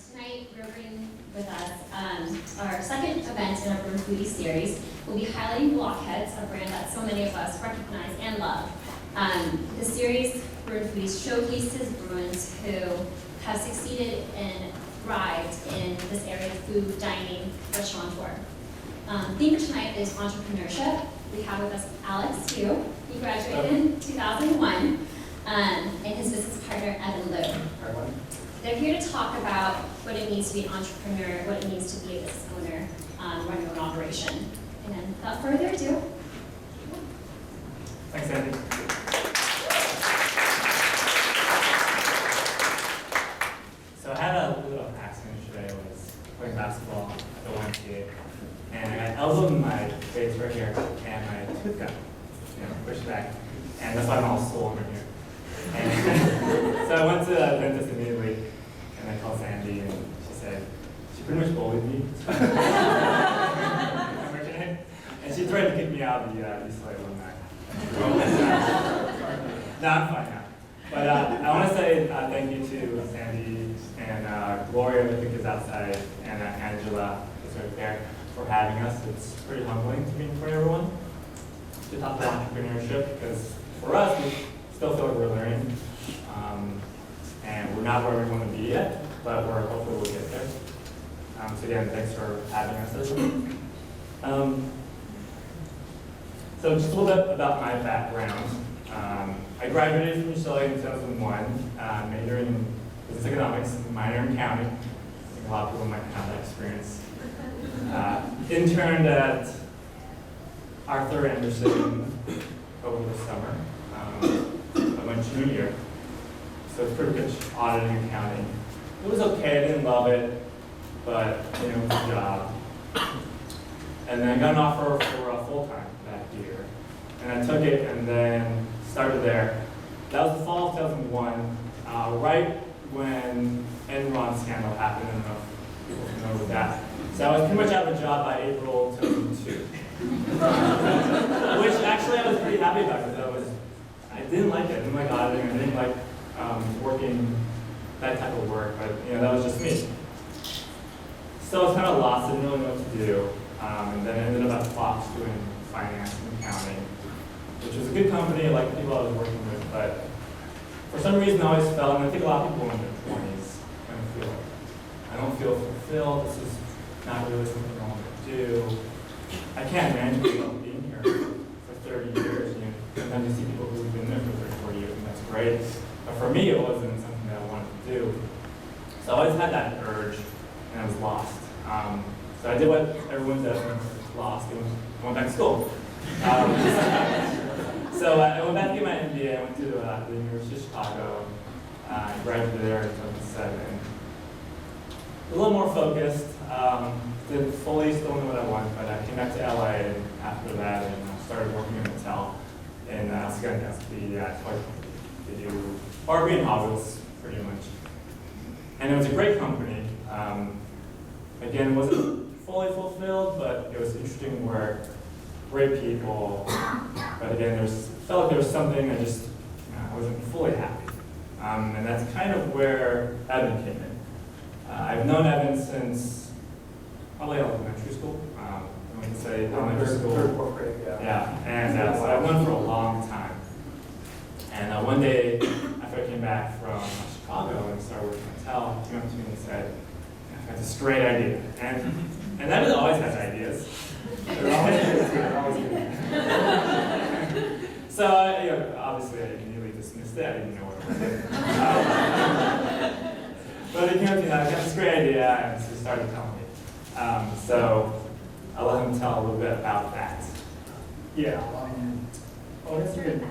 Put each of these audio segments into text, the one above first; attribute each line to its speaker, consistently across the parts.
Speaker 1: Tonight we're bringing with us our second event in our Bruin Foodies series. We'll be highlighting Blockheads, a brand that so many of us recognize and love. The series, Bruin Foodies, showcases Bruins who have succeeded and thrived in this area of food, dining, restaurateur. Theme for tonight is entrepreneurship. We have with us Alex Lew. He graduated in 2001, and his business partner, Evan Lew. They're here to talk about what it means to be an entrepreneur, what it means to be a business owner, running an operation. And without further ado.
Speaker 2: Thanks, Andy. So I had a little accident yesterday. I was playing basketball at the YMCA, and I got elbowed in my face right here, and my tooth got pushed back, and that's why I'm all swollen right here. And so I went to the dentist immediately, and I called Sandy, and she said, she pretty much bullied me. And she tried to kick me out of the UCLA Alumni. No, I'm fine now. But I want to say thank you to Sandy and Gloria, I think is outside, and Angela is right there, for having us. It's pretty humbling to be in front of everyone to talk about entrepreneurship, because for us, we still feel like we're learning, and we're not where we want to be yet, but we're hopefully we'll get there. So again, thanks for having us. So just a little bit about my background. I graduated from UCLA in 2001, majoring in business economics, minor in accounting. I think a lot of people might have that experience. Interned at Arthur Anderson over the summer. I went junior year, so it's pretty much auditing and accounting. It was okay, I didn't love it, but it was a job. And then I got an offer for a full-time that year, and I took it and then started there. That was the fall of 2001, right when Enron scandal happened. I don't know if people remember that. So I was pretty much out of a job by April 2002. Which actually I was pretty happy about, because I didn't like it. I didn't like auditing. I didn't like working that type of work, but that was just me. So I was kind of lost. I didn't really know what to do. And then I ended up at Fox doing finance and accounting, which was a good company. I liked the people I was working with, but for some reason I always felt, and I think a lot of people in their 20s kind of feel like, I don't feel fulfilled. This is not really something I want to do. I can't imagine myself being here for 30 years. Sometimes you see people who've been there for 30, 40 years, and that's great. But for me, it wasn't something that I wanted to do. So I always had that urge, and I was lost. So I did what everyone does when they're lost. I went back to school. So I went back to get my MBA. I went to the University of Chicago. I graduated there in 2007. A little more focused. Didn't fully still know what I wanted, but I came back to LA after that and started working in a hotel in Scandinavia. They do Barbie and Hobbits, pretty much. And it was a great company. Again, it wasn't fully fulfilled, but it was interesting work, great people. But again, felt like there was something I wasn't fully happy. And that's kind of where Evan came in. I've known Evan since probably elementary school. I wouldn't say elementary school.
Speaker 3: Third, fourth grade, yeah.
Speaker 2: Yeah, and so I've known for a long time. And one day, after I came back from Chicago and started working in a hotel, he came up to me and said, "I've got this great idea." And Evan always has ideas. They're always good. So obviously I immediately dismissed it. I didn't know what it was. But he came up to me, I've got this great idea, and so he started telling me. So I'll let him tell a little bit about that.
Speaker 3: Yeah.
Speaker 2: That's good.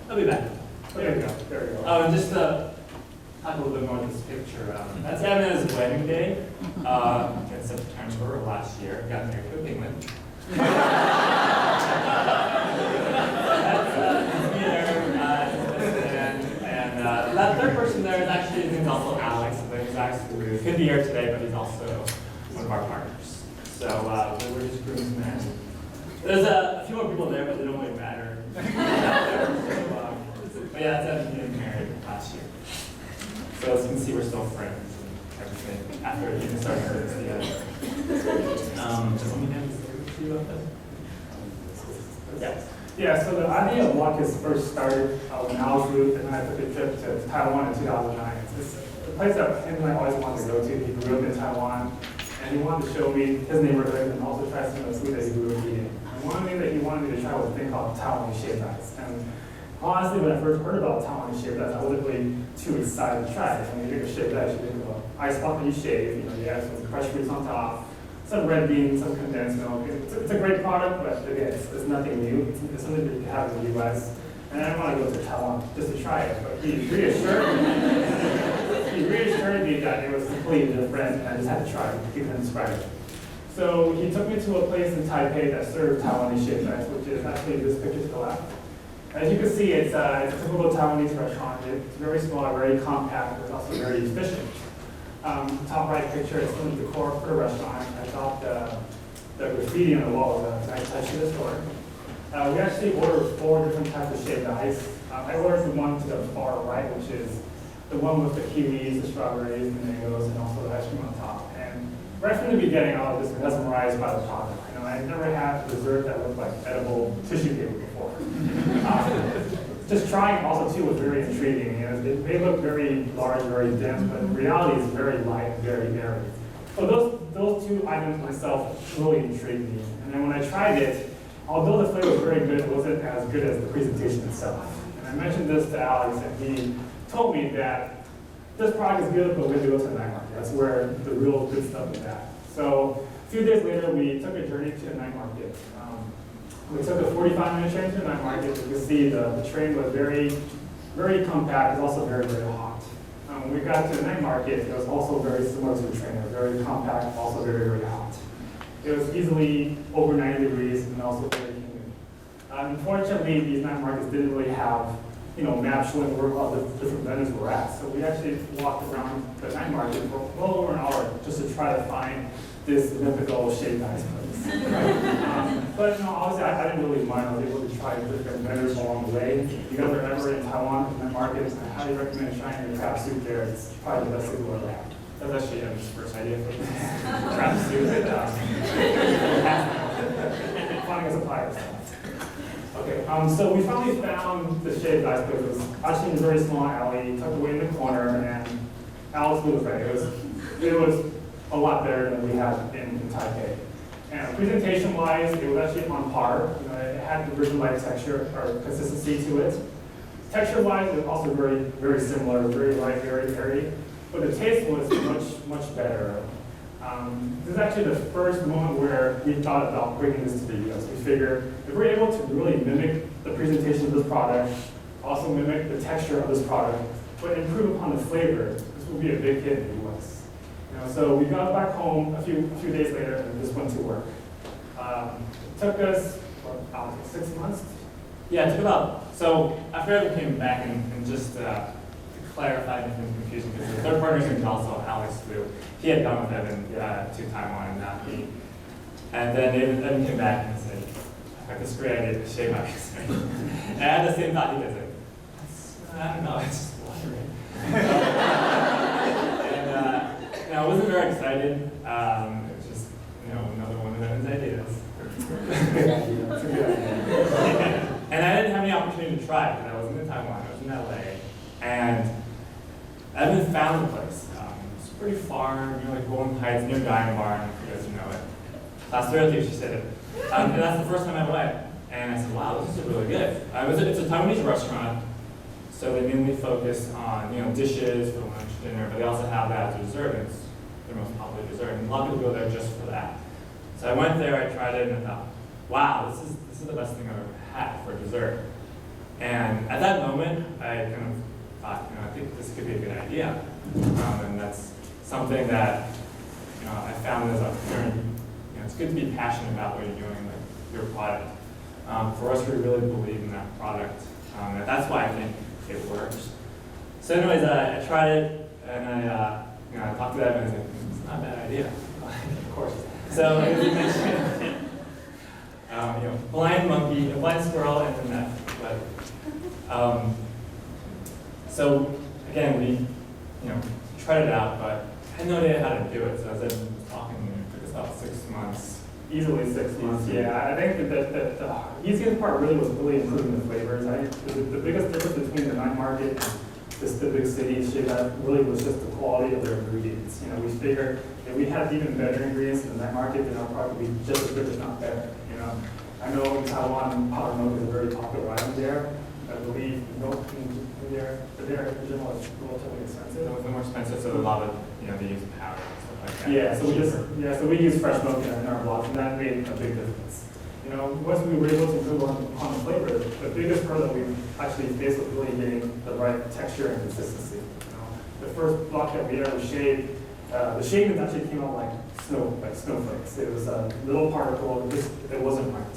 Speaker 2: I'll be back.
Speaker 3: There you go. There you go.
Speaker 2: Oh, and just to talk a little bit more about this picture. That's Evan's wedding day in September of last year. Got married to England. And that third person there is actually, his name's also Alex. He's actually, he could be here today, but he's also one of our partners. So we're just groomsmen. There's a few more people there, but they don't really matter. But yeah, that's Evan getting married last year. So as you can see, we're still friends and everything. think, after even starting business together. Does someone have to see about that?
Speaker 3: Yeah. Yeah, so the idea of Blockheads first started when I was Ruth, and then I took a trip to Taiwan in 2009. It's a place that him and I always wanted to go to. He grew up in Taiwan, and he wanted to show me his neighborhood and also try some of the food that he grew up eating. And one thing that he wanted me to try was a thing called Taiwanese shaved ice. And honestly, when I first heard about Taiwanese shaved ice, I wasn't really too excited to try it. When you think of shaved ice, you think of an ice block that you shave. You have some fresh fruits on top, some red beans, some condensed milk. It's a great product, but again, it's nothing new. It's something that you have in the U.S. And I didn't want to go to Taiwan just to try it, but he reassured me that it was completely different, and I just had to try it. He couldn't describe it. So he took me to a place in Taipei that served Taiwanese shaved ice, which is actually this picture to the left. As you can see, it's a typical Taiwanese restaurant. It's very small, very compact, but it's also very efficient. Top right picture is some of the decor for the restaurant. I thought the graffiti on the wall was a nice touch to the store. We actually ordered 4 different types of shaved ice. I ordered the one to the far right, which is the one with the kiwis, the strawberries, the mangoes, and also the ice cream on top. And right from the beginning, I was just mesmerized by the product. I never had a dessert that looked like edible tissue paper before. Just trying it also too was very intriguing. They look very large, very dense, but in reality it's very light and very airy. So those 2 items myself really intrigued me. And then when I tried it, although the flavor was very good, it wasn't as good as the presentation itself. And I mentioned this to Alex, and he told me that this product is good, but we have to go to the night market. That's where the real good stuff is at. So a few days later, we took a journey to the night market. We took a 45-minute train to the night market. You can see the train was very, very compact. It was also very, very hot. When we got to the night market, it was also very similar to the train. It was very compact, also very, very hot. It was easily over 90 degrees and also very humid. Unfortunately, these night markets didn't really have maps showing where all the different vendors were at. So we actually walked around the night market for well over an hour just to try to find this mythical shaved ice place. But obviously I didn't really mind. I was able to try different vendors along the way. If you guys are ever in Taiwan, in the market, I highly recommend trying the crab soup there. It's probably the best thing to go around. That's actually Evan's first idea for this crab soup. Finding a supplier. Okay, so we finally found the shaved ice place. It was actually in a very small alley, tucked away in the corner, and Alex was right. It was a lot better than we had in Taipei. And presentation-wise, it was actually on par. It had the virgin-like texture or consistency to it. Texture-wise, it was also very, very similar, very light, very airy. But the taste was much, much better. This is actually the first moment where we thought about bringing this to the U.S. We figured if we're able to really mimic the presentation of this product, also mimic the texture of this product, but improve upon the flavor, this will be a big hit in the U.S. So we got back home a few days later and this went to work. It took us, 6 months?
Speaker 2: Yeah, it took about, so after Evan came back and just to clarify the confusion, because the third partner is also Alex Lew. He had gone with Evan to Taiwan and not me. And then Evan came back and said, I've got this great idea to shave my ice. And I had the same thought he does. I don't know, it's just water. I wasn't very excited. It was just, another one of Evan's ideas. It's a good idea. And I didn't have any opportunity to try it because I wasn't in Taiwan, I was in LA. And Evan found the place. It's pretty far, like Golden Heights, near Diamond Bar, if you guys know it. Last Thursday she said it. And that's the first time I went. And I said, wow, this is really good. It's a Taiwanese restaurant. So they mainly focus on dishes for lunch, dinner, but they also have that as dessert. It's their most popular dessert, and a lot of people go there just for that. So I went there, I tried it, and I thought, wow, this is the best thing I've ever had for dessert. And at that moment, I kind of thought, I think this could be a good idea, and that's something that I found as a parent. It's good to be passionate about what you're doing, like your product. For us, we really believe in that product, and that's why I think it works. So anyways, I tried it, and I talked to Evan, and I was like, it's not a bad idea. Of course. So as you mentioned, blind monkey, a blind squirrel, and a meth. But so again, we tried it out, but had no idea how to do it, so as I was talking, it took us about 6 months.
Speaker 3: Easily 6 months, yeah. I think that the easiest part really was really improving the flavors. The biggest difference between the night market and just the big city shit, that really was just the quality of their ingredients. You know, we figured if we had even better ingredients in the night market, then our product would be just as good, if not better. You know, I know in Taiwan, powdered milk is a very popular item there. I believe milk in there, but their original is relatively expensive.
Speaker 2: It was more expensive, so a lot of, they use powder and stuff like that.
Speaker 3: Yeah, so we use fresh milk in our blocks, and that made a big difference. You know, once we were able to improve on the flavor, the biggest hurdle that we actually faced was really getting the right texture and consistency. You know, the first block that we ever shaved, the shavings actually came out like snowflakes. It was a little particle, it wasn't right.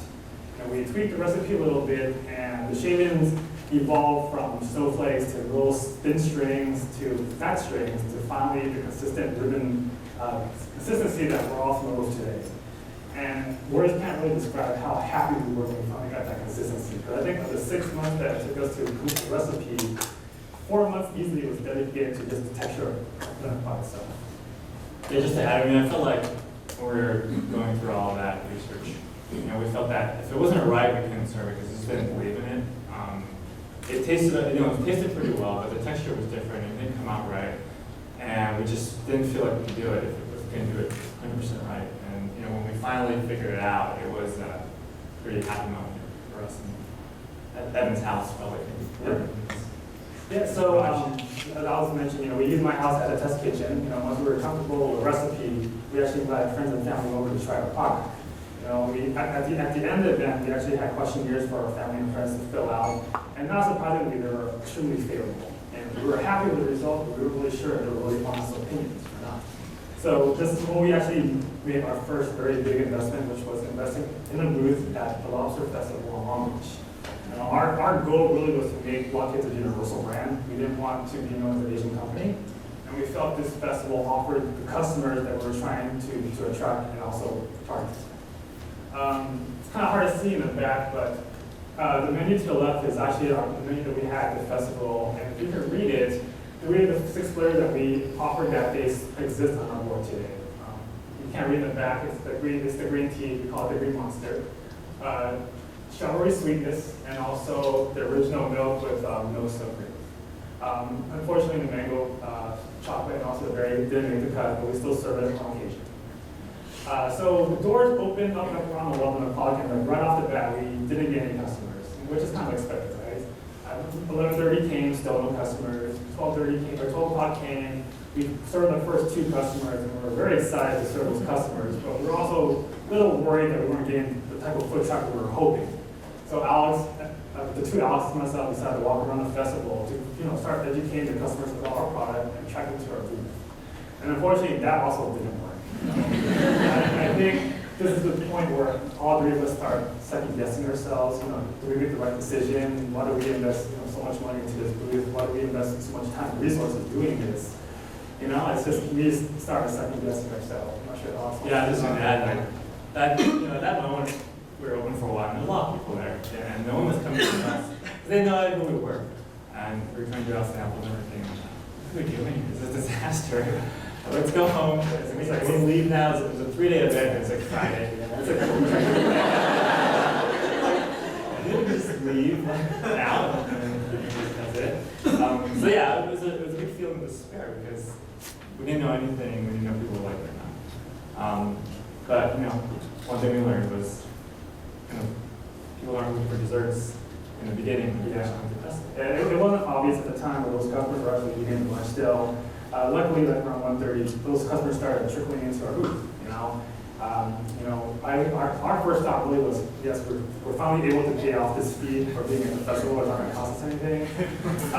Speaker 3: And we tweaked the recipe a little bit, and the shavings evolved from snowflakes to little thin strings to fat strings to finally the consistent ribbon consistency that we're all familiar with today. And words can't really describe how happy we were when we finally got that consistency. But I think of the 6 months that it took us to improve the recipe, 4 months easily was dedicated to just the texture of the product itself.
Speaker 2: Yeah, just to add, I felt like when we were going through all of that research, we felt that if it wasn't right, we couldn't serve it because we just didn't believe in it. It tasted, it tasted pretty well, but the texture was different. It didn't come out right, and we just didn't feel like we could do it if we couldn't do it 100% right. And when we finally figured it out, it was a pretty happy moment for us. And at Evan's house, probably.
Speaker 3: Yeah. So as I also mentioned, we used my house as a test kitchen. Once we were comfortable with the recipe, we actually invited friends and family over to try our product. At the end of the event, we actually had questionnaires for our family and friends to fill out, and not surprisingly, they were extremely favorable. And we were happy with the result, but we were really sure they were really honest opinions or not. So this is when we actually made our first very big investment, which was investing in a booth at the Lobster Festival in Long Beach. Our goal really was to make Blockheads a universal brand. We didn't want to be known as an Asian company, and we felt this festival offered the customers that we were trying to attract and also target. It's kind of hard to see in the back, but the menu to the left is actually the menu that we had at the festival, and if you can read it, the 6 flavors that we offered that day exist on our board today. You can't read in the back, it's the green tea, we call it the green monster. Strawberry sweetness, and also the original milk with no soap cream. Unfortunately, the mango chocolate and also the berry didn't make the cut, but we still serve it on occasion. So the doors opened up around 11 o'clock, and right off the bat, we didn't get any customers, which is kind of expected, right? 11:30 came, still no customers. 12:30 came, or 12 o'clock came. We served the first 2 customers, and we were very excited to serve those customers, but we were also a little worried that we weren't getting the type of foot traffic we were hoping. So Alex, the 2 Alex and myself decided to walk around the festival to start educating the customers about our product and attract them to our booth. And unfortunately, that also didn't work. I think this is the point where all 3 of us start second guessing ourselves. Do we make the right decision? Why do we invest so much money into this booth? Why do we invest so much time and resources doing this? It's just we just started second guessing ourselves. I'm not sure how else.
Speaker 2: Yeah, I just want to add that moment we were open for a while, and there were a lot of people there, and no one was coming to us. They know who we were, and we were trying to do our samples and everything. What are we doing? It's a disaster. Let's go home. It's like, we leave now. It was a 3-day event. It's like Friday. It's like, didn't we just leave now? And that's it. So yeah, it was a big feeling of despair because we didn't know anything. We didn't know people were like it or not. But one thing we learned was people aren't looking for desserts in the beginning.
Speaker 3: It wasn't obvious at the time, but those customers were actually beginning to lunch still. Luckily, around 1:30, those customers started trickling into our booth. Our first thought really was, yes, we're finally able to pay off this fee for being in the festival. It's not going to cost us anything. I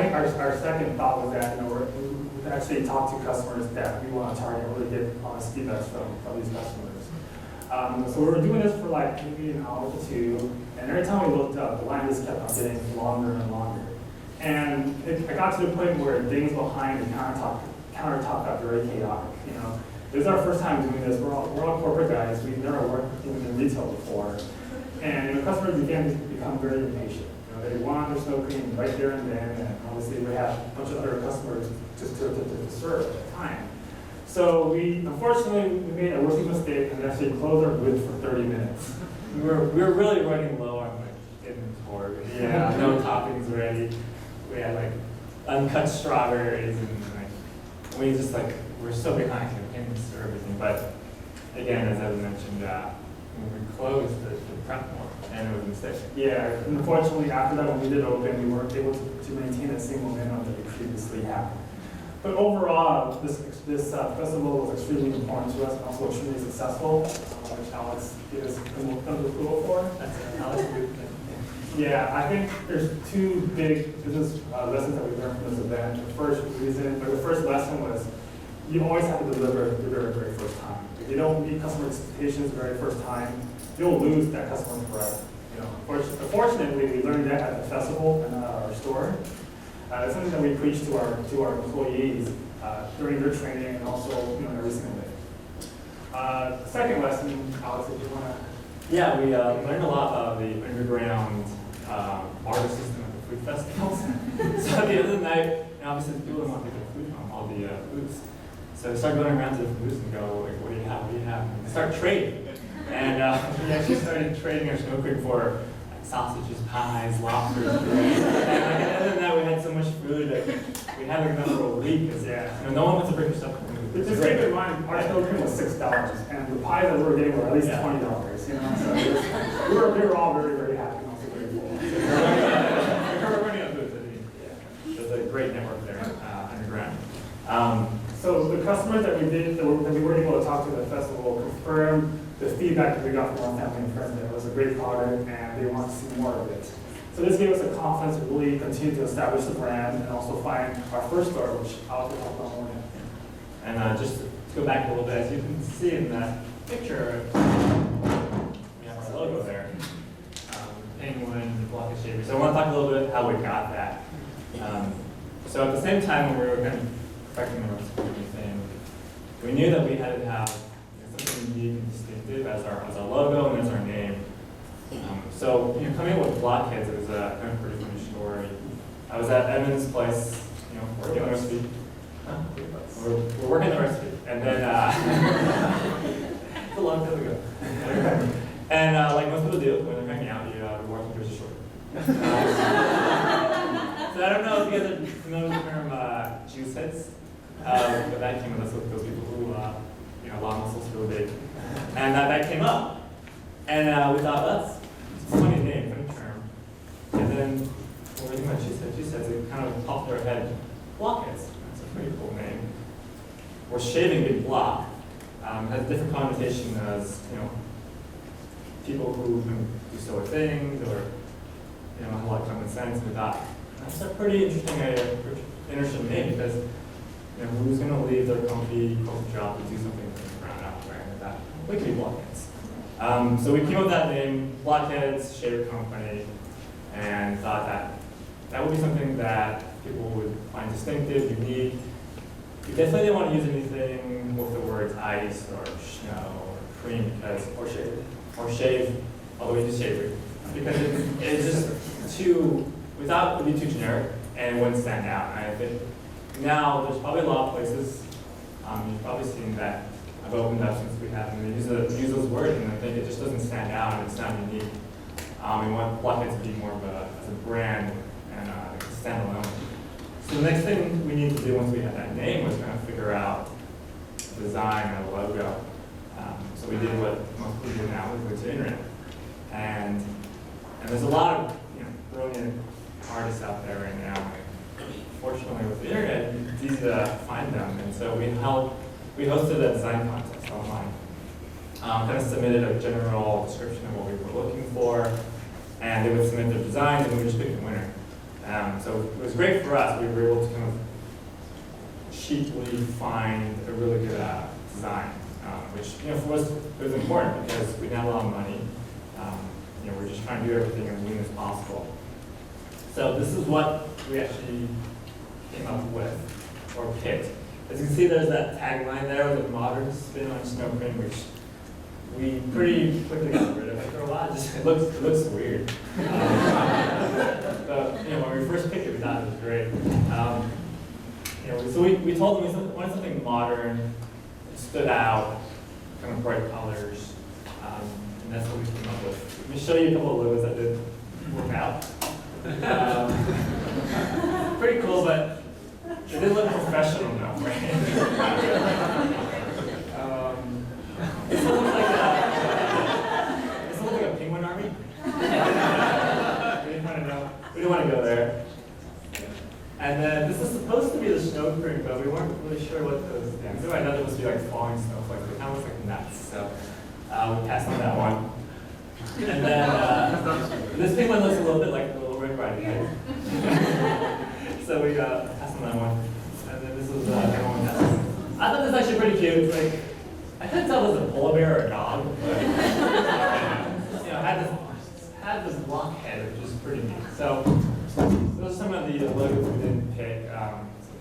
Speaker 3: think our second thought was that we actually talk to customers that we want to target and really get honest feedback from these customers. So we were doing this for maybe an hour or 2, and every time we looked up, the line just kept on getting longer and longer. And I got to the point where things behind the countertop got very chaotic. This is our first time doing this. We're all corporate guys. We've never worked in retail before. And customers began to become very impatient. They want their snow cream right there and then, and obviously we have a bunch of other customers to serve at the time. So unfortunately, we made a rookie mistake and actually closed our booth for 30 minutes.
Speaker 2: We were really running low on like inventory. Yeah, no toppings ready. We had like uncut strawberries and like we just like we're so behind in paying for everything. But again, as Evan mentioned, when we closed the prep more and it was a mistake.
Speaker 3: Yeah, unfortunately, after that, when we did open, we weren't able to maintain the same momentum that we previously had. But overall, this festival was extremely important to us and also extremely successful, which Alex gave us approval for.
Speaker 2: That's Alex.
Speaker 3: Yeah, I think there's two big business lessons that we learned from this event. The first lesson was you always have to deliver the very, very first time. If you don't meet customer expectations the very first time, you'll lose that customer forever. Fortunately, we learned that at the festival and at our store. It's something that we preach to our employees during their training and also every single day. Second lesson, Alex, if you want to.
Speaker 2: Yeah, we learned a lot about the underground barter system at the food festivals. So at the end of the night, obviously people don't want to get food from all the booths. So we started going around to the booths and go, like, what do you have? What do you have? And we start trading. And we actually started trading our snow cream for sausages, pies, lobsters. And like, at the end of the night, we had so much food that we had like enough for a week. Because no one wants to bring their stuff.
Speaker 3: Just keep in mind, our snow cream was $6, and the pies that we were getting were at least $20. So we were all very, very happy and also very full.
Speaker 2: We're running out of booths. There's a great network there underground.
Speaker 3: So the customers that we were able to talk to at the festival confirmed the feedback that we got from our family and friends that it was a great product and they want to see more of it. So this gave us the confidence to really continue to establish the brand and also find our first store, which I'll talk about more now.
Speaker 2: And just to go back a little bit, as you can see in that picture, we have our logo there. Penguin, Blockheads Shavery. So I want to talk a little bit how we got that. So at the same time when we were kind of perfecting the recipe thing, we knew that we had to have something unique and distinctive as our logo and as our name. So coming up with Blockheads, it was a kind of pretty funny story. I was at Evan's place, working on the recipe. Huh? We're working the recipe, and then it's a long time ago. And like most people do when they're hanging out, you're walking through the short. So I don't know if you guys are familiar with the term juice heads, but that came with us with those people who long muscles really big, and that came up, and we thought that's a funny name, funny term, and then when we think about juice heads, it kind of popped in our head, Blockheads. That's a pretty cool name. We're shaving big block. Has a different connotation as people who do similar things or have a lot of common sense. We thought that's a pretty interesting name because who's going to leave their comfy job to do something from the ground up, right? Like that. We could be Blockheads. So we came up with that name, Blockheads Shavery Company, and thought that would be something that people would find distinctive, unique. We definitely didn't want to use anything with the words ice or snow or cream or shave, although we use shavery, because it's just we thought it would be too generic and it wouldn't stand out. And I think now there's probably a lot of places, you've probably seen that I've opened up since we have, and they use those words, and I think it just doesn't stand out and it's not unique. We want Blockheads to be more of as a brand and a standalone. So the next thing we need to do once we had that name was kind of figure out the design and the logo. So we did what most people do now, we went to the internet. And there's a lot of brilliant artists out there right now. Fortunately with the internet, it's easy to find them. And so we hosted a design contest online. Kind of submitted a general description of what we were looking for, and they would submit their designs and we just picked the winner. So it was great for us. We were able to kind of cheaply find a really good design, which for us it was important because we didn't have a lot of money. We're just trying to do everything as lean as possible. So this is what we actually came up with or picked. As you can see, there's that tagline there with a modern spin on snow cream, which we pretty quickly got rid of after a while. It looks weird. But when we first picked it, we thought it was great. So we told them we wanted something modern, stood out, kind of bright colors, and that's what we came up with. Let me show you a couple of logos that did work out. Pretty cool, but it didn't look professional enough, right? This one looks like a penguin army. We didn't want to go there. And then this is supposed to be the snow creek, but we weren't really sure what those things were. I know there was supposed to be like falling snowflakes, but it kind of looks like nuts. So we passed on that one. And then this penguin looks a little bit like the Little Red Riding Hood. So we passed on that one. And then this was another one. I thought this was actually pretty cute. It's like, I couldn't tell if it was a polar bear or a dog, but had this blockhead, which was pretty neat. So those are some of the logos we didn't pick.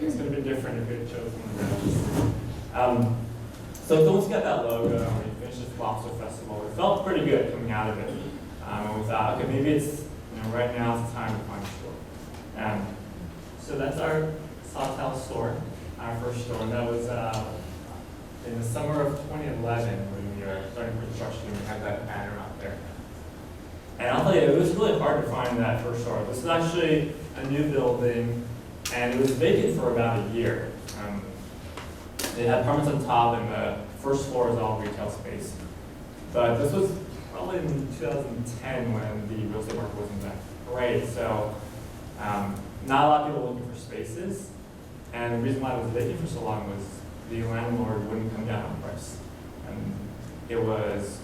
Speaker 2: It's going to be different if we had chosen one of those. So once we got that logo, we finished this Lobster Festival. It felt pretty good coming out of it. And we thought, okay, maybe it's, right now is the time to find a store. So that's our Sept store, our first store. And that was in the summer of 2011 when we were starting construction. We had that banner out there. And I'll tell you, it was really hard to find that first store. This is actually a new building, and it was vacant for about a year. They had apartments on top, and the first floor was all retail space. But this was probably in 2010 when the real estate market wasn't that great. So not a lot of people were looking for spaces. And the reason why it was vacant for so long was the landlord wouldn't come down on price. And it was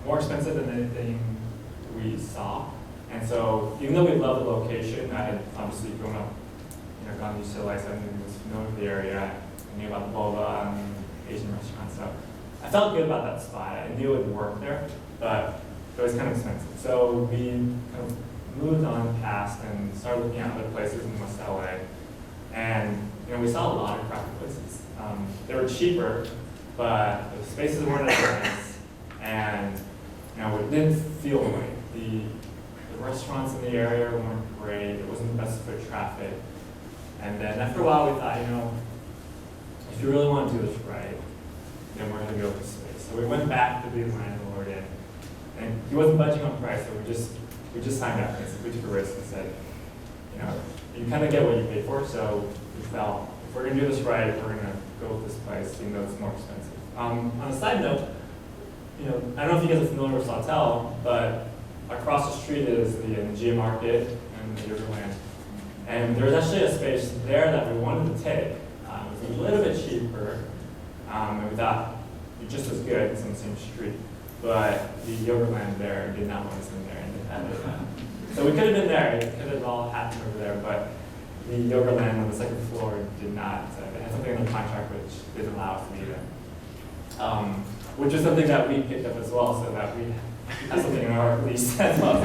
Speaker 2: more expensive than anything we saw. And so even though we loved the location, I had obviously grown up, gone to UCLA, so I was familiar with the area. I knew about the boba and Asian restaurants. So I felt good about that spot. I knew it would work there, but it was kind of expensive. So we kind of moved on past and started looking at other places in West LA. And we saw a lot of crappy places. They were cheaper, but the spaces weren't as nice, and it didn't feel right. The restaurants in the area weren't great. It wasn't the best foot traffic. And then after a while, we thought, if you really want to do this right, then we're going to go with space. So we went back to the landlord, and he wasn't budging on price, so we just signed up. We took a risk and said, you kind of get what you pay for. So we felt, if we're going to do this right, we're going to go with this place, even though it's more expensive. On a side note, I don't know if you guys are familiar with Sautel, but across the street is the G Market and the Riverland. And there's actually a space there that we wanted to take. It was a little bit cheaper, and we thought it just as good, it's on the same street. But the Yogurtland there did not want us in there. So we could have been there, it could have all happened over there, but the Yogurtland on the second floor did not. They had something in the contract which didn't allow us to be there. Which is something that we picked up as well, so that we have something in our lease as well.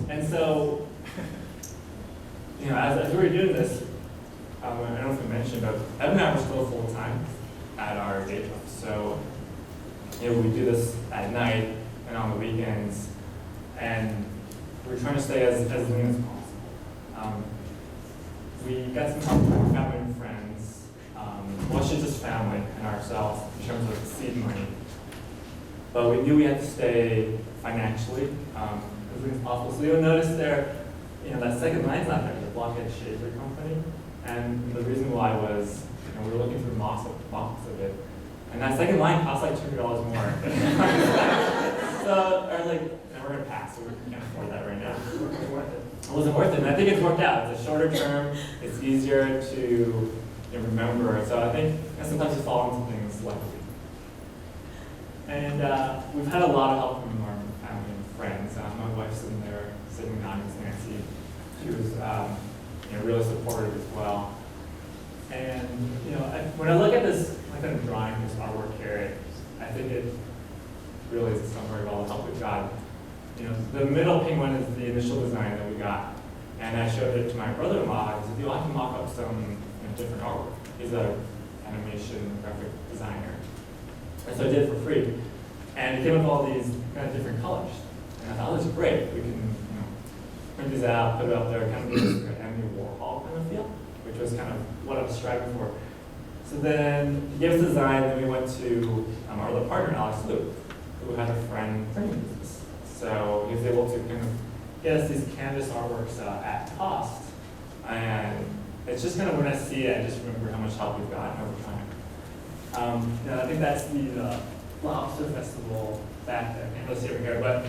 Speaker 2: And so, as we were doing this, I don't know if we mentioned, but Evan and I were still full-time at our day job. So, we do this at night and on the weekends, and we're trying to stay as lean as possible. We got some help from our family and friends, well, it's just family and ourselves in terms of seed money. But we knew we had to stay financially as lean as possible. So you'll notice there, that second line's not there, the Blockheads Shavery Co. And the reason why was, we were looking through mocks of it. And that second line cost like $200 more. So I was like, we're going to pass, so we can't afford that right now. It wasn't worth it, and I think it's worked out. It's a shorter term, it's easier to remember. So I think sometimes you fall into things luckily. And we've had a lot of help from our family and friends. My wife's sitting there, sitting behind us, Nancy. She was really supportive as well. And when I look at this kind of drawing, this artwork here, I think it really is a summary of all the help we've got. The middle penguin is the initial design that we got, and I showed it to my brother-in-law. I said, I can mock up some different artwork. He's an animation graphic designer, and so I did it for free. And it came up with all these kind of different colors, and I thought, this is great. We can print these out, put it up there, kind of give this Emmy Warhol kind of feel. which was kind of what I was striving for. So then he gave us the design, and then we went to our other partner, Alex Lew, who had a friend printing business. So he was able to kind of get us these canvas artworks at cost. And it's just kind of when I see it, I just remember how much help we've gotten over time. And I think that's the Lobster Festival back there. I can't really see it here, but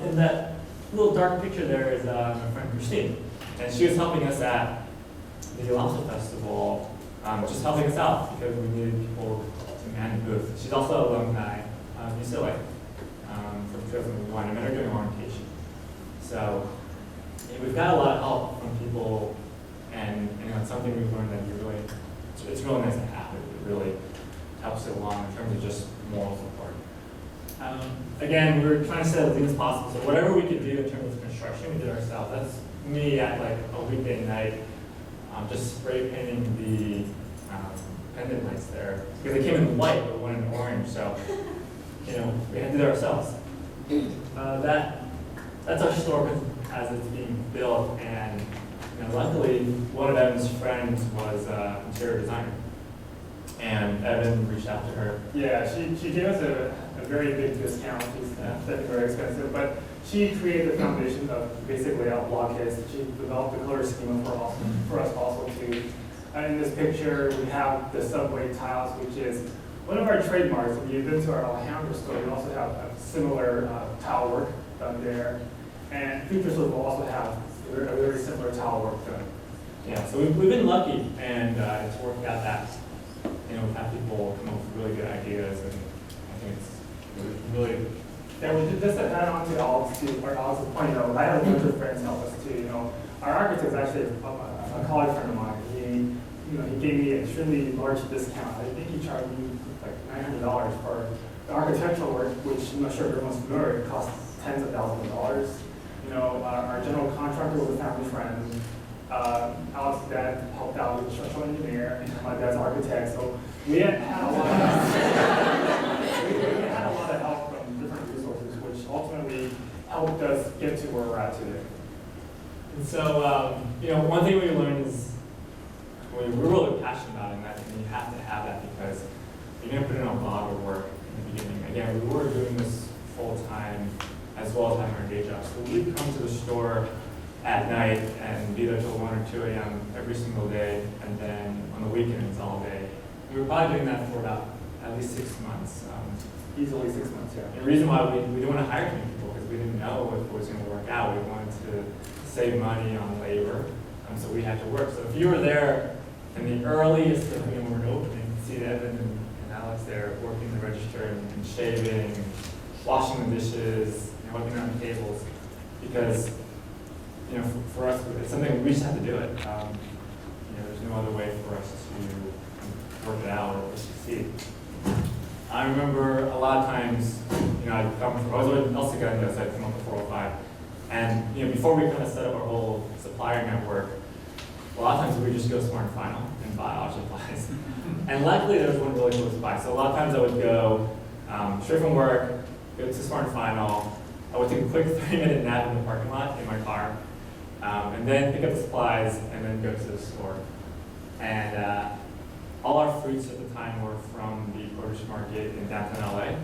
Speaker 2: in that little dark picture there is my friend Christine. And she was helping us at the Lobster Festival, just helping us out because we needed people to man the booth. She's also an alumni of UCLA from 2001. I met her during orientation. So we've got a lot of help from people, and it's something we've learned that it's really nice to have. It really helps it along in terms of just moral support. Again, we were trying to set as lean as possible, so whatever we could do in terms of construction, we did ourselves. That's me at like a weekday night, just spray painting the pendant lights there. Because they came in white, but one in orange, so we had to do it ourselves. That's our store as it's being built, and luckily one of Evan's friends was an interior designer. And Evan reached out to her.
Speaker 3: Yeah, she gave us a very big discount. It's definitely very expensive, but she created the foundation of basically our Blockheads. She developed the color schema for us also too. In this picture, we have the subway tiles, which is one of our trademarks. If you've been to our Alhambra store, we also have a similar tile work done there. And future stores will also have a very similar tile work done.
Speaker 2: Yeah, so we've been lucky, and it's worked out that we've had people come up with really good ideas, and I think it's really.
Speaker 3: Yeah, we just to add on to Alex's point, I had a bunch of friends help us too. Our architect is actually a college friend of mine. He gave me an extremely large discount. I think he charged me like $900 for the architectural work, which I'm not sure if everyone's familiar. It costs tens of thousands of dollars. Our general contractor was a family friend. Alex's dad helped out with the structural engineer, and my dad's architect. So we had a lot of help from different resources, which ultimately helped us get to where we're at today.
Speaker 2: And so, one thing we learned is we're really passionate about it, and you have to have that because you're going to put in a lot of work in the beginning. Again, we were doing this full time as well as having our day jobs. So we'd come to the store at night and be there till 1 or 2 a.m. every single day, and then on the weekends all day. We were probably doing that for about at least 6 months.
Speaker 3: Easily 6 months, yeah.
Speaker 2: And the reason why we didn't want to hire many people because we didn't know if it was going to work out. We wanted to save money on labor, so we had to work. So if you were there in the earliest of when we were opening, you see Evan and Alex there working the register and shaving, washing the dishes, working on the tables, because for us, it's something we just have to do it. There's no other way for us to work it out or succeed. I remember a lot of times, I was with El Segundo, so I'd come up to 405, and before we kind of set up our whole supplier network, a lot of times we would just go Smart and Final and buy our supplies. And luckily there was one really close by, so a lot of times I would go straight from work, go to Smart and Final. I would take a quick 30-minute nap in the parking lot in my car, and then pick up the supplies and then go to the store. And all our fruits at the time were from the produce market in downtown LA,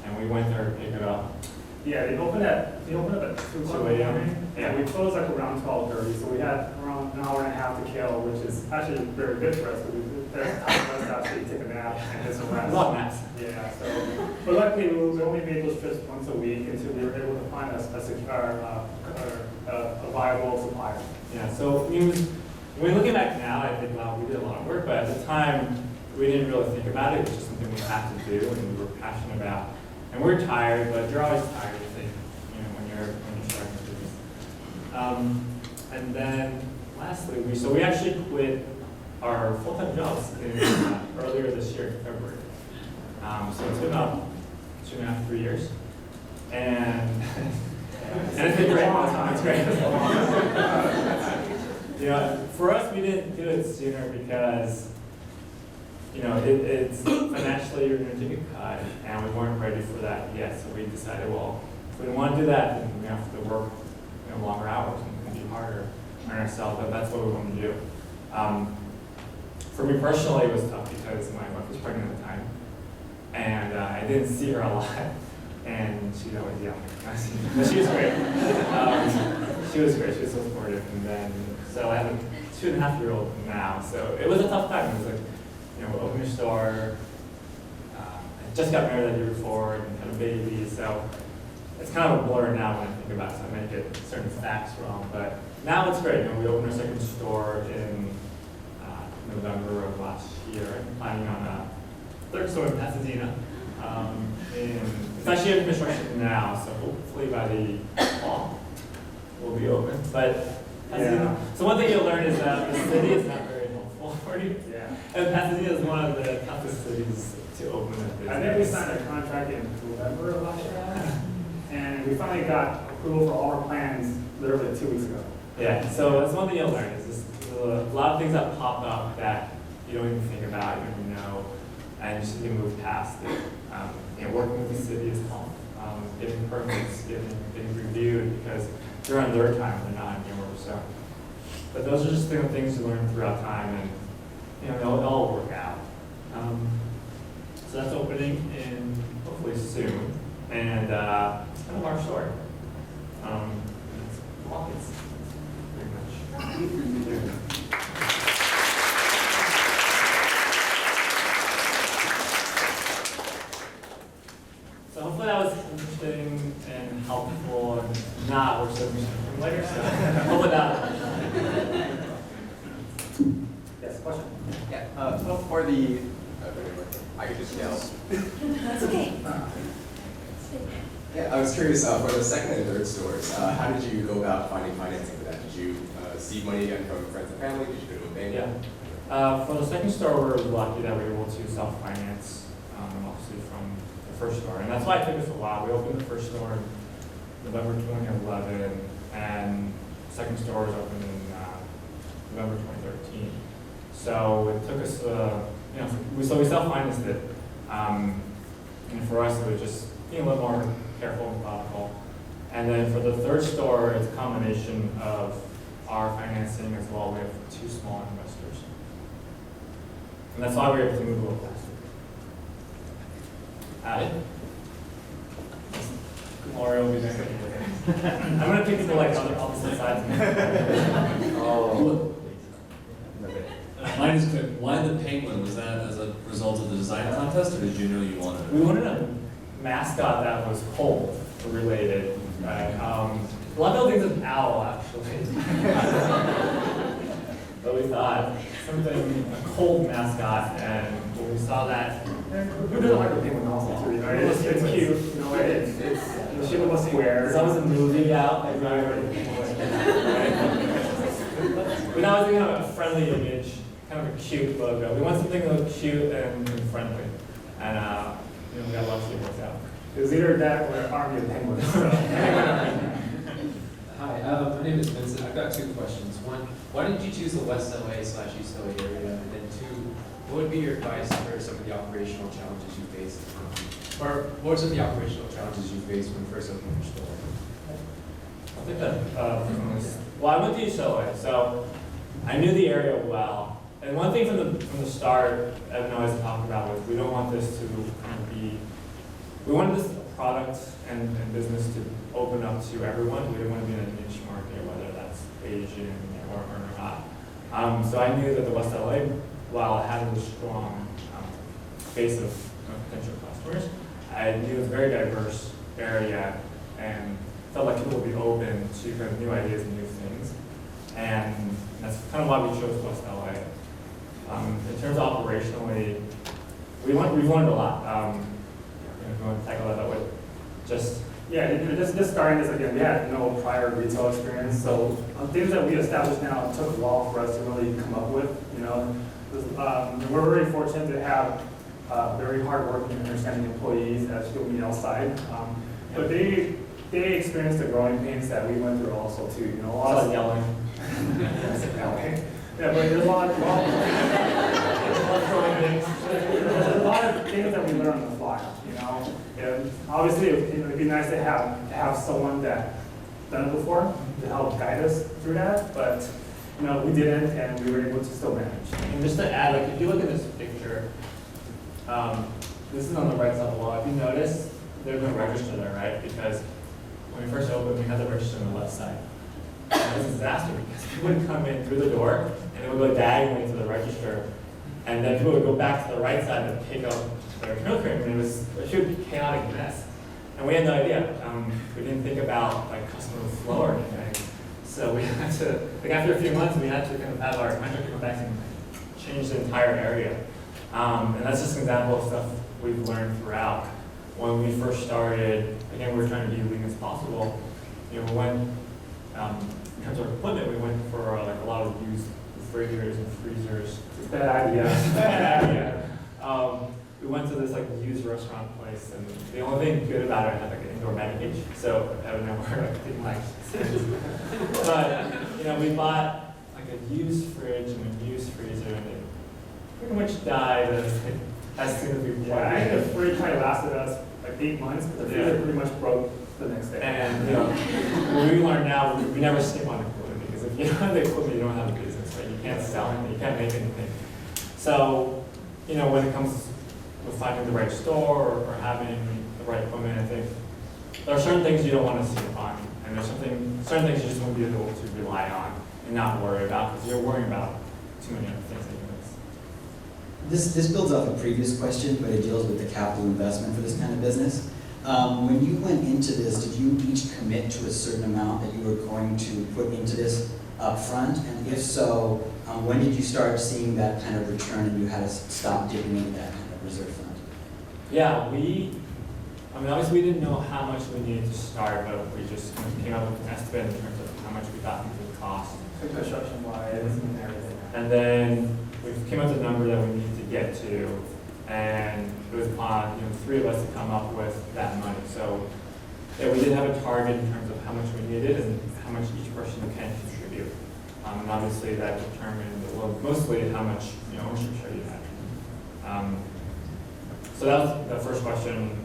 Speaker 2: and we went there to pick it up.
Speaker 3: Yeah, they opened up at 2 a.m. Yeah, we closed like around 12:30, so we had around an hour and a half to kill, which is actually very good for us. There's time for us to actually take a nap and get some rest.
Speaker 2: A lot of naps.
Speaker 3: Yeah, so, but luckily we only made those trips once a week until we were able to find a viable supplier.
Speaker 2: Yeah, so when looking back now, I think, wow, we did a lot of work, but at the time, we didn't really think about it. It was just something we had to do and we were passionate about. And we're tired, but you're always tired, I think, when you're starting a business. And then lastly, we actually quit our full-time jobs earlier this year, in February. So it's been about 2.5, 3 years. And it's been great. It's great. For us, we didn't do it sooner because it's financially you're going to take a cut, and we weren't ready for that yet. So we decided, well, if we don't want to do that, then we have to work longer hours and be harder on ourselves. But that's what we want to do. For me personally, it was tough because my wife was pregnant at the time, and I didn't see her a lot, and she always yelled. But she was great. She was great. She was so supportive, and then so I have a 2.5-year-old now. So it was a tough time. It was like, we'll open your store. I just got married that year before and had a baby, so it's kind of a blur now when I think about it. So I might get certain facts wrong, but now it's great. We opened our second store in November of last year. I'm planning on a third store in Pasadena. It's actually in construction now, so hopefully by the fall we'll be open. But Pasadena, so one thing you'll learn is that the city is not very helpful for you.
Speaker 3: Yeah.
Speaker 2: And Pasadena is one of the toughest cities to open a business.
Speaker 3: I think we signed a contract in November of last year, and we finally got approval for all our plans literally 2 weeks ago.
Speaker 2: Yeah, so that's one thing you'll learn is just a lot of things that pop up that you don't even think about, you don't even know, and you just need to move past it. Working with the city is tough. Getting permits, getting reviewed, because they're on their time, they're not on yours. So, but those are just things you learn throughout time, and it'll all work out. So that's opening in hopefully soon, and it's kind of our story. It's Blockheads, pretty much. So hopefully that was interesting and helpful, and not we're so from later. So hopefully that.
Speaker 3: Yes, question?
Speaker 4: Yeah, for the, I could just yell.
Speaker 1: That's okay.
Speaker 4: Yeah, I was curious, for the second and third stores, how did you go about finding financing for that? Did you seed money again from friends and family? Did you go to a bank?
Speaker 2: Yeah. For the second store, we were lucky that we were able to self-finance, obviously from the first store. And that's why it took us a while. We opened the first store in November 2011, and the second store was opened in November 2013. So it took us, we self-financed it. And for us, it was just being a little more careful and thoughtful. And then for the third store, it's a combination of our financing as well. We have 2 small investors. And that's why we were able to move a little faster. Mario will be there. I'm going to pick people like on the opposite sides.
Speaker 5: Mine is quick. Why the penguin? Was that as a result of the design contest, or did you know you wanted
Speaker 2: We
Speaker 5: it?
Speaker 2: wanted a mascot that was cold related. Right? A lot of things an owl, actually. But we thought something, a cold mascot, and when we saw that,
Speaker 3: Who doesn't like the penguin also too? It's cute. It's the shape of a square.
Speaker 2: there's always a movie out. Like, right? But now I was thinking of a friendly image, kind of a cute logo. We want something that looks cute and friendly. And we got lots of work out.
Speaker 3: It was either that or Army of Penguins.
Speaker 6: Hi, my name is Vincent. I've got 2 questions. One, why did you choose the West LA/East LA area? And then 2, what would be your advice for some of the operational challenges you faced? Or what are some of the operational challenges you faced when first opening your store?
Speaker 2: I think that, well, I went to UCLA, so I knew the area well. And one thing from the start, Evan always talked about was we don't want this to kind of be, we wanted this product and business to open up to everyone. We didn't want to be in a niche market, whether that's Asian or not. So I knew that the West LA, while it had a strong base of potential customers, I knew it was a very diverse area and felt like people would be open to kind of new ideas and new things. And that's kind of why we chose West LA. In terms of operationally, we've learned a lot. If you want to tackle that way, just
Speaker 3: just starting this again, we had no prior retail experience, so things that we established now took a while for us to really come up with. We're very fortunate to have very hardworking and understanding employees as people meet outside, but they experienced the growing pains that we went through also too. A lot of
Speaker 2: yelling.
Speaker 3: Yeah, but there's a lot of things that we learn on the fly. And obviously, it'd be nice to have someone that done it before to help guide us through that. But no, we didn't, and we were able to still manage.
Speaker 2: And just to add, like if you look at this picture, this is on the right side of the wall. If you notice, there's no register there, right? Because when we first opened, we had the register on the left side. And it was a disaster because people would come in through the door and it would go diagonally to the register. And then people would go back to the right side and pick up their milk cream, and it was a huge chaotic mess. And we had no idea. We didn't think about like customer flow or anything. So we had to, like after a few months, we had to kind of have our contractor come back and change the entire area. And that's just an example of stuff we've learned throughout. When we first started, again, we were trying to be as lean as possible. You know, we went, in terms of equipment, we went for like a lot of used refrigerators and freezers.
Speaker 3: It's a bad idea.
Speaker 2: Bad idea. We went to this like used restaurant place, and the only thing good about it had like an indoor meta cage, so Evan and I were like taking like but you know, we bought like a used fridge and a used freezer, and it pretty much died as soon as we
Speaker 3: Yeah,
Speaker 2: bought
Speaker 3: I think
Speaker 2: it.
Speaker 3: the fridge probably lasted us like 8 months, but the freezer pretty much broke the next day.
Speaker 2: And you know, what we learned now, we never skip on equipment, because if you don't have the equipment, you don't have a business, right? You can't sell anything, you can't make anything. So, you know, when it comes with finding the right store or having the right equipment, I think there are certain things you don't want to skip on, and there's certain things you just want to be able to rely on and not worry about, because you're worrying about too many other things that you miss.
Speaker 7: This builds off a previous question, but it deals with the capital investment for this kind of business. When you went into this, did you each commit to a certain amount that you were going to put into this up front? And if so, when did you start seeing that kind of return and you had to stop dipping into that kind of reserve fund?
Speaker 2: Yeah, I mean, obviously we didn't know how much we needed to start, but we just kind of came up with an estimate in terms of how much we thought it would cost.
Speaker 3: Construction-wise and everything.
Speaker 2: And then we came up with a number that we needed to get to, and it was upon, the three of us to come up with that money. So yeah, we did have a target in terms of how much we needed and how much each person can contribute. And obviously that determined, well, mostly how much ownership share you had. So that was the first question,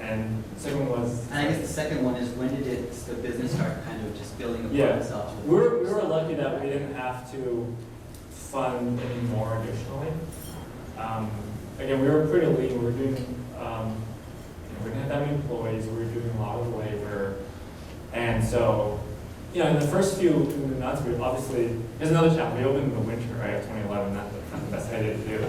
Speaker 2: and the second one was.
Speaker 7: And I guess the second one is, when did the business start kind of just building upon
Speaker 2: Yeah.
Speaker 7: itself?
Speaker 2: We were lucky that we didn't have to fund any more additionally. Again, we were pretty lean. We were doing, we didn't have that many employees. We were doing a lot of labor. And so, in the first few months, we obviously, there's another chapter. We opened in the winter, right, of 2011. Not the best idea to do.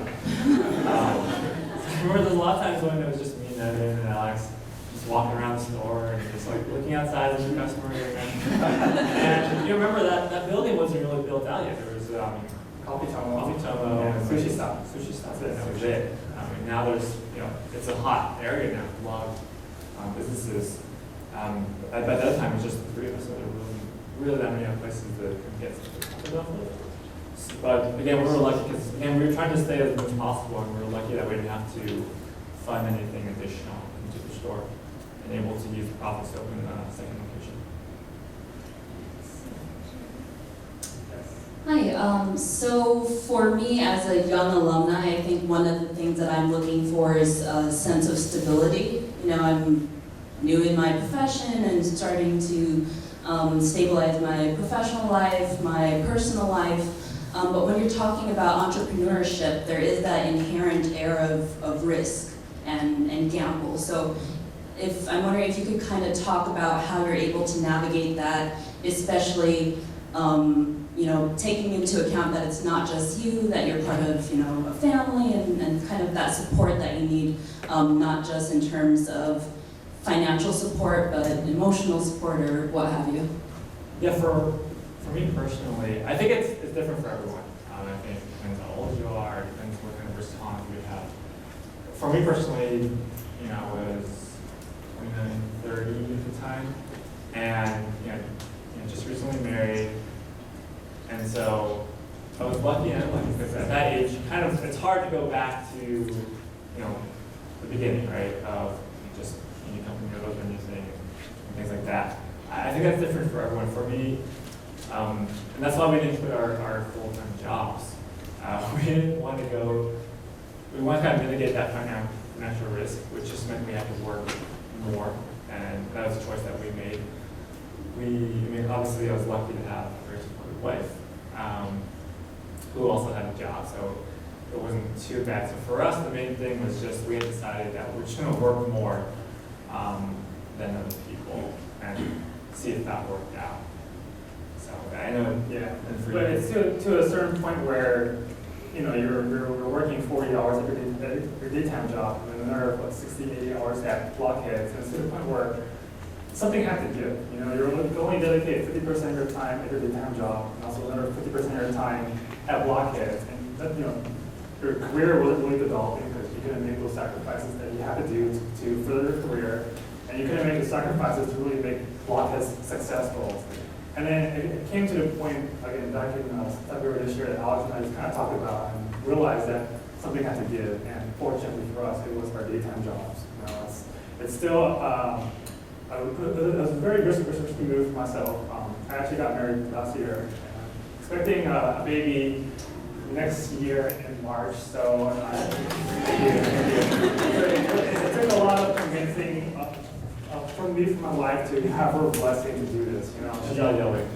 Speaker 2: I remember there's a lot of times when it was just me and Evan and Alex just walking around the store and just like looking outside at the customer. And you remember that building wasn't really built out yet. There was
Speaker 3: Coffee
Speaker 2: Tomo
Speaker 3: and sushi stop.
Speaker 2: Sushi stop, and that was it. Now there's, it's a hot area now. A lot of businesses. At that time, it was just the three of us, so there were really that many other places that could get stuff. But again, we were lucky because we were trying to stay as much as possible, and we were lucky that we didn't have to fund anything additional into the store and able to use the profits to open the second location.
Speaker 8: Hi, so for me as a young alumni, I think one of the things that I'm looking for is a sense of stability. I'm new in my profession and starting to stabilize my professional life, my personal life. But when you're talking about entrepreneurship, there is that inherent air of risk and gamble. So I'm wondering if you could kind of talk about how you're able to navigate that, especially taking into account that it's not just you, that you're part of a family and kind of that support that you need, not just in terms of financial support, but emotional support or what have you.
Speaker 2: Yeah, for me personally, I think it's different for everyone. I think it depends how old you are, it depends what kind of response you have. For me personally, I was 29, 30 at the time, and just recently married, and so I was lucky and unlucky because at that age, it's hard to go back to the beginning, right? Of just you come from your husband and thing and things like that. I think that's different for everyone. For me, and that's why we didn't quit our full-time jobs. We didn't want to go. We want to kind of mitigate that financial risk, which just meant we had to work more, and that was a choice that we made. Obviously, I was lucky to have a very supportive wife. who also had a job, so it wasn't too bad. So for us, the main thing was just we had decided that we're just going to work more than other people and see if that worked out. So I know,
Speaker 3: Yeah,
Speaker 2: and for
Speaker 3: but
Speaker 2: you,
Speaker 3: it's to a certain point where, you know, you're working 40 hours at your daytime job, and another, 60, 80 hours at Blockheads, and it's to the point where something had to give. You know, you're only dedicated 50% of your time at your daytime job, and also another 50% of your time at Blockheads, and that, you know, your career wasn't really developing because you couldn't make those sacrifices that you had to do to further your career, and you couldn't make the sacrifices to really make Blockheads successful. And then it came to the point, again, back in February this year, that Alex and I just kind of talked about and realized that something had to give. And fortunately for us, it was our daytime jobs. You know, it's still, it was a very risky move for myself. I actually got married last year, and I'm expecting a baby next year in March. So it took a lot of convincing from me, from my wife, to have her blessing to do this, you know.
Speaker 2: she's not yelling.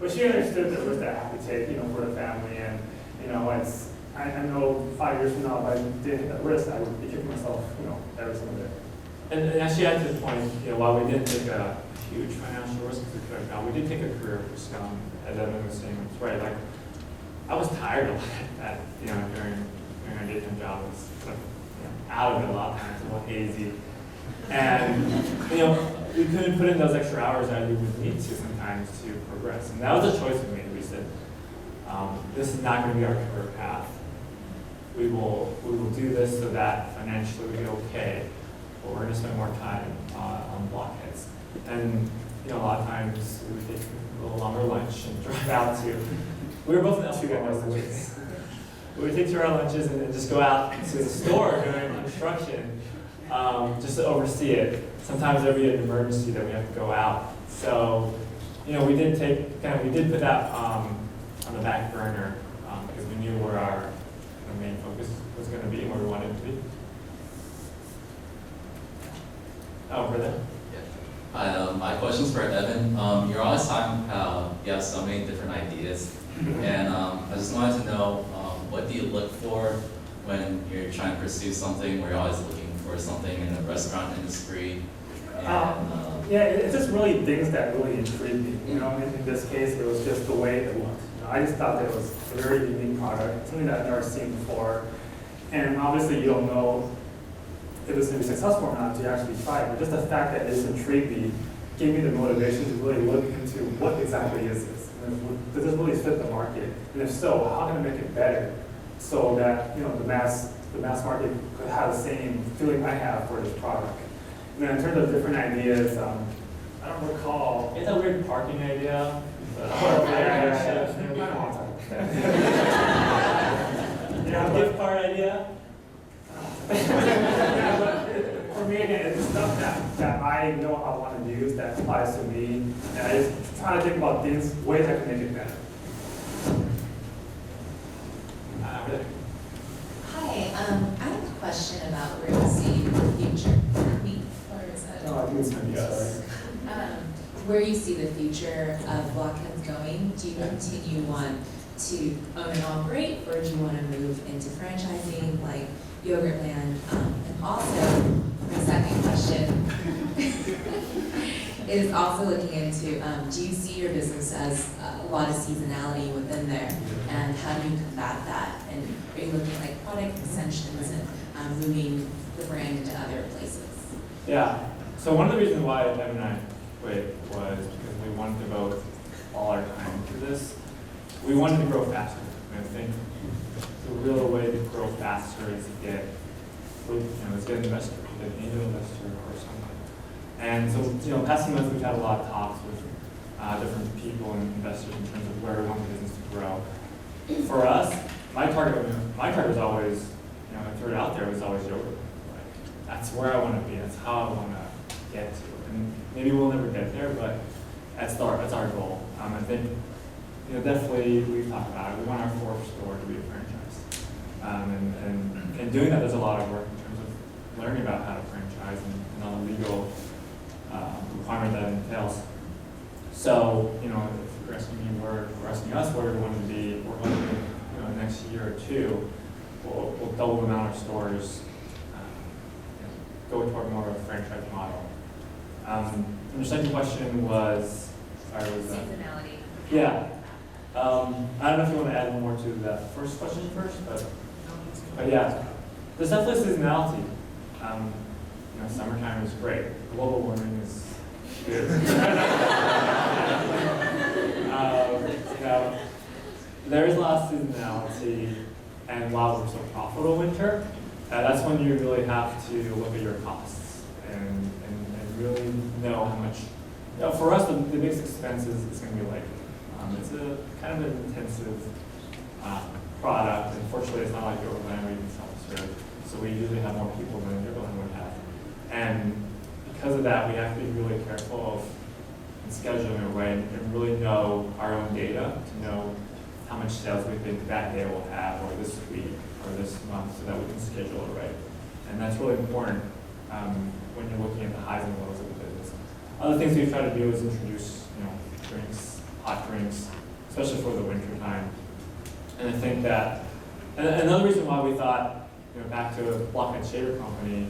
Speaker 3: But she understood the risk that I have to take, you know, for the family, and, you know, I know 5 years from now, if I didn't take that risk, I would be kicking myself, you know, every single day.
Speaker 2: And actually, at this point, you know, while we didn't take a huge financial risk as we could have gone, we did take a career risk. As Evan was saying, it's right. Like, I was tired of that, you know, during our daytime job. It was kind of, you know, out of it a lot of times, a little hazy. And, you know, we couldn't put in those extra hours that we would need to sometimes to progress. And that was a choice we made. We said, this is not going to be our career path. We will do this so that financially we'll be okay, but we're going to spend more time on Blockheads. And, you know, a lot of times we would take a little longer lunch and drive out to, we were both in LCU, we would take 2 hour lunches and then just go out to the store during construction, just to oversee it. Sometimes there'd be an emergency that we have to go out. So, you know, we did put that on the back burner because we knew where our main focus was going to be and where we wanted it to be. Oh, over there.
Speaker 9: Hi, my question's for Evan. You're always talking how you have so many different ideas, and I just wanted to know what do you look for when you're trying to pursue something where you're always looking for something in the restaurant industry? And,
Speaker 3: yeah, it's just really things that really intrigued me. You know, in this case, it was just the way it looked. You know, I just thought that it was a very unique product, something that I've never seen before. And obviously, you don't know if it's going to be successful or not until you actually try it. But just the fact that it just intrigued me gave me the motivation to really look into what exactly is this. And does this really fit the market? And if so, how can I make it better so that, you know, the mass market could have the same feeling I have for this product? And then in terms of different ideas, I don't recall.
Speaker 2: It's a weird parking idea. Gift card idea.
Speaker 3: Yeah, but for me, again, it's stuff that I know I want to use that applies to me, and I just try to think about things, ways I can make it better.
Speaker 10: Hi, I have a question about where you see the future. Or is it?
Speaker 3: No, I think it's going to be
Speaker 10: Where you see the future of Blockheads going? Do you continue want to own and operate, or do you want to move into franchising like Yogurtland? And also, my second question is also looking into, do you see your business as a lot of seasonality within there, and how do you combat that? And are you looking at like product extensions and moving the brand into other places?
Speaker 2: Yeah. So one of the reasons why Evan and I quit was because we wanted to devote all our time to this. We wanted to grow faster. And I think the real way to grow faster is to get, let's get an investor, get an angel investor or something. And so, you know, past few months we've had a lot of talks with different people and investors in terms of where we want the business to grow. For us, my target was always, you know, I threw it out there, was always yogurt. Like, that's where I want to be. That's how I want to get to. And maybe we'll never get there, but that's our goal. I think, you know, definitely we've talked about it. We want our fourth store to be a franchise. And doing that, there's a lot of work in terms of learning about how to franchise and all the legal requirement that entails. So, you know, you're asking me where, or asking us where we want to be, we're hoping, next year or two, we'll double the amount of stores, go toward more of a franchise model. And your second question was, sorry, was that?
Speaker 10: Seasonality.
Speaker 2: Yeah. I don't know if you want to add more to that first question first, but yeah, there's definitely seasonality. Summertime is great. Global warming is good. There is a lot of seasonality, and while we're so profitable winter, that's when you really have to look at your costs and really know how much. For us, the biggest expense is going to be labor. It's a kind of an intensive product. Unfortunately, it's not like the overland or even self-serve, so we usually have more people than the overland would have. And because of that, we have to be really careful of scheduling our way and really know our own data to know how much sales we think that day will have, or this week, or this month, so that we can schedule it right. And that's really important when you're looking at the highs and lows of the business. Other things we've tried to do is introduce, drinks, hot drinks, especially for the winter time. And I think that, and another reason why we thought, back to Blockheads Shavery Company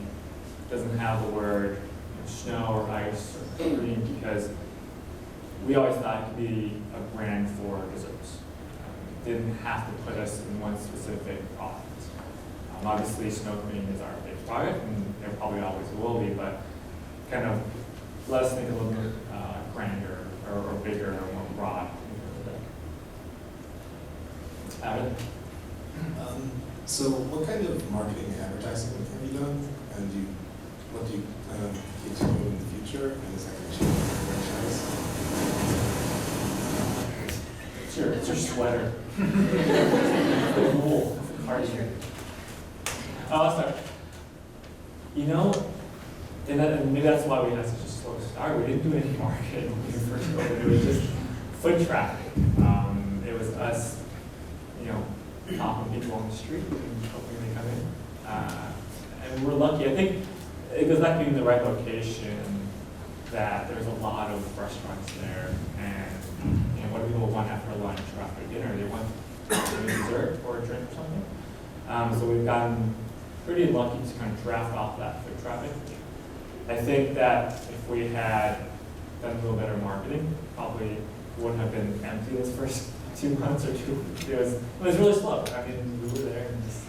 Speaker 2: doesn't have the word snow or ice or green, because we always thought it could be a brand for desserts. It didn't have to put us in one specific product. Obviously, snow cream is our big product, and it probably always will be, but kind of let us think a little bit grander or bigger or more broad. Evan?
Speaker 11: So what kind of marketing and advertising have you done? And what do you plan on continuing in the future? And is that going to change the franchise?
Speaker 2: It's your sweater. The wool. Oh, I'll start. And maybe that's why we had such a slow start. We didn't do any marketing when we first opened. It was just foot traffic. It was us, talking to people on the street and hoping they come in. And we're lucky. I think it goes back to being in the right location, that there's a lot of restaurants there. And what do people want after lunch or after dinner? They want maybe dessert or a drink or something. So we've gotten pretty lucky to kind of draft off that foot traffic. I think that if we had done a little better marketing, probably wouldn't have been empty this first 2 months or two. It was really slow. I mean, we were there and just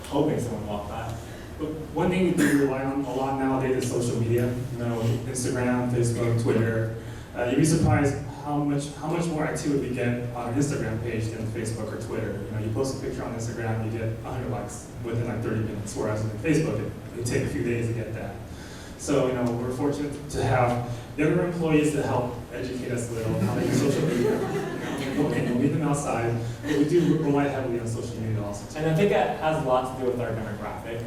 Speaker 2: hoping someone walked by.
Speaker 3: But one thing we do rely on a lot nowadays is social media. Instagram, Facebook, Twitter. You'd be surprised how much more activity we get on an Instagram page than Facebook or Twitter. You post a picture on Instagram, you get 100 likes within like 30 minutes, whereas on Facebook, it take a few days to get that. So, we're fortunate to have younger employees to help educate us a little on how to use social media. We'll meet them outside, but we do rely heavily on social media also.
Speaker 2: And I think that has a lot to do with our demographic.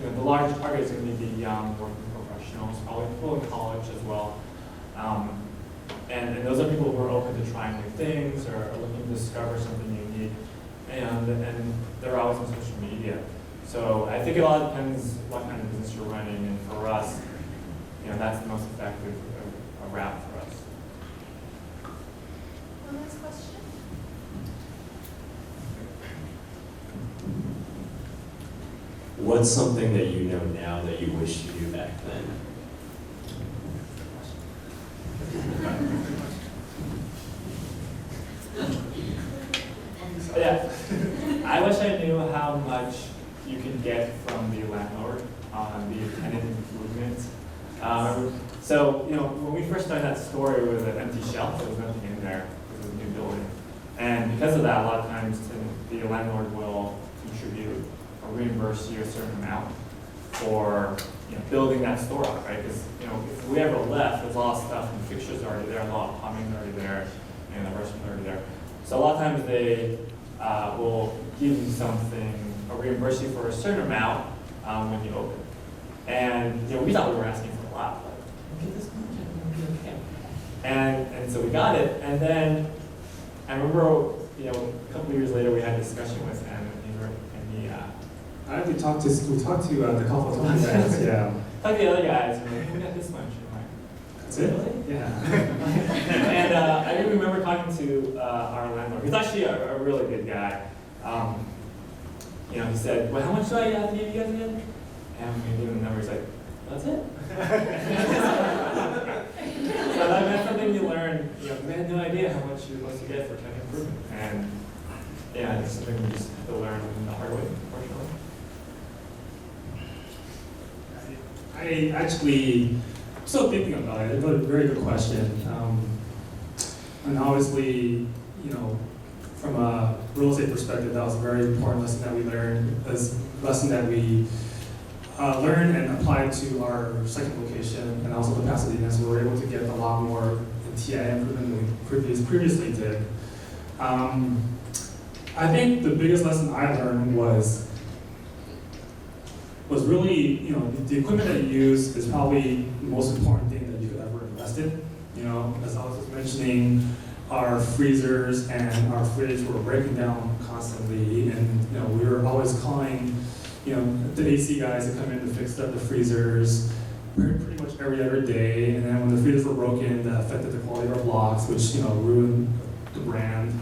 Speaker 2: The large target is going to be the young working professionals, probably people in college as well. And those are people who are open to trying new things or are looking to discover something unique. And they're always on social media. So I think it all depends what kind of business you're running, and for us, that's the most effective route for us.
Speaker 10: One last question?
Speaker 12: What's something that you know now that you wish you knew back then?
Speaker 2: Yeah, I wish I knew how much you could get from the landlord on the tenant improvements. So, when we first started that store, it was an empty shelf. There was nothing in there. It was a new building. And because of that, a lot of times the landlord will contribute or reimburse you a certain amount for building that store up, right? Because if we ever left, there's a lot of stuff and fixtures already there, a lot of plumbing already there, and the restaurant already there. So a lot of times they will give you something or reimburse you for a certain amount when you open. And we thought we were asking for a lot, but look at this much, I think it'll be okay. And so we got it, and then I remember a couple of years later we had a discussion with him, and
Speaker 3: We talked to the couple of guys, yeah.
Speaker 2: Talked to the other guys, and we're like, we got this much. And
Speaker 3: That's it? Yeah.
Speaker 2: And I do remember talking to our landlord. He's actually a really good guy. You know, he said, "Well, how much do I have to give you guys again?" And we gave him the number. He's like, "That's it." So that's something you learn. You know, we had no idea how much you're supposed to get for tenant improvement, and yeah, it's something we just have to learn the hard way, unfortunately.
Speaker 3: I actually, still thinking about it, it's a very good question. And obviously, you know, from a real estate perspective, that was a very important lesson that we learned, a lesson that we learned and applied to our second location and also the Pasadena, so we were able to get a lot more in TI improvement than we previously did. I think the biggest lesson I learned was really, you know, the equipment that you use is probably the most important thing that you could ever invest in. You know, as I was mentioning, our freezers and our fridge were breaking down constantly, and you know, we were always calling, you know, the AC guys to come in to fix up the freezers pretty much every other day. And then when the freezers were broken, that affected the quality of our blocks, which, you know, ruined the brand.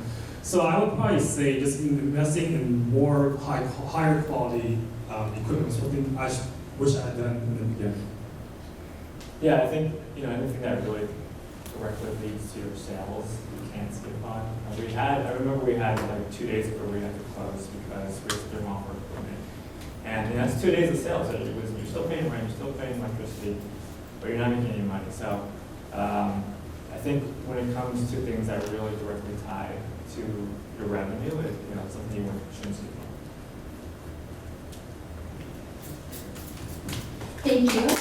Speaker 3: So I would probably say just investing in more higher quality equipment, something I wish I had done in the beginning.
Speaker 2: Yeah, I think, you know, anything that really directly leads to your sales, you can't skip on. I remember we had like 2 days where we had to close because we were doing off our equipment. And you know, that's 2 days of sales. You're still paying rent, you're still paying electricity, but you're not making any money. So I think when it comes to things that really directly tie to your revenue, you know, it's something you shouldn't skip on.
Speaker 1: Thank you.